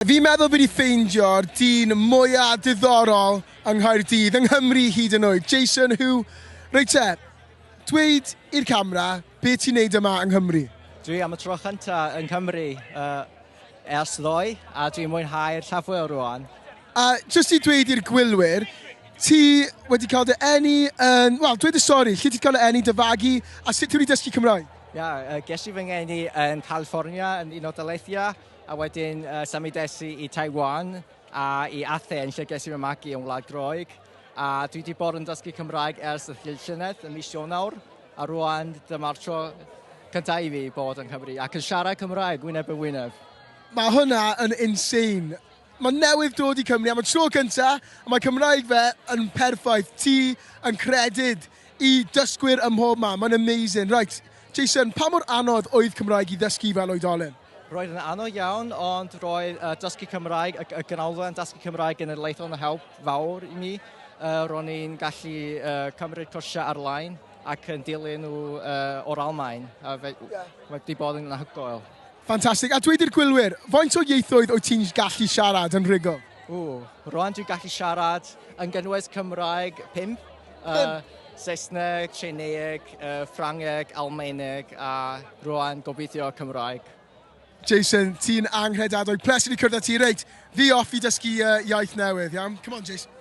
Fi'n meddwl bod i ffeindio'r dyn mwya diddorol yng Nghaerdydd, yng Nghymru hyd yn oed. Jason, reit te, dweud i'r camera beth ti'n neud yma yng Nghymru? Dwi am y tro cyntaf yng Nghymru ers ddoe, a dwi'n mwynhau'r Tafwyl rwan. A jyst i dweud i'r gwylwyr, ti wedi cael dy eni yn... Wel, dweud y stori, lle ti cael dy eni dyfagu a sut ti wedi dysgu Cymraeg? Ges i fy ngeni yn California, yn un o daleithiau, a wedyn symudesu i Taiwan a i Athens, lle ges i fy magu yn Wlad Groeg. A dwi wedi bod yn dysgu Cymraeg ers y llynedd, yn mis Ionawr, a rwan dyma'r tro cyntaf i fi bod yn Cymru, ac yn siarad Cymraeg, wyneb yn wyneb. Mae hwnna yn insane. Mae newydd dod i Cymru am y tro cyntaf, a mae Cymraeg fe yn perffaith. Ti yn credyd i dysgwyr ym mhob man. Mae'n amazing. Right, Jason, pa mor anodd oedd Cymraeg i ddysgu fel oedolyn? Roedd yn anodd iawn, ond roedd dysgu Cymraeg, y ganolfan dysgu Cymraeg yn leithol yn help fawr i mi. Ro'n i'n gallu cymryd cwrsiau arlein ac yn dilyn nhw o'r Almaen. Wedi bod yn anhygoel. Fantastic. A dweud i'r gwylwyr, faint o ieithoedd wyt ti'n gallu siarad yn rhugl? Rwan dwi'n gallu siarad yn gynnwys Cymraeg 5. Saesneg, Tsieineg, Ffrangeg, Almaeneg a rwan gobeithio Cymraeg. Jason, ti'n anghredadwy. Pleser i cwrdd â ti. Reit, fi off i dysgu iaith newydd, iawn? Come on, Jason.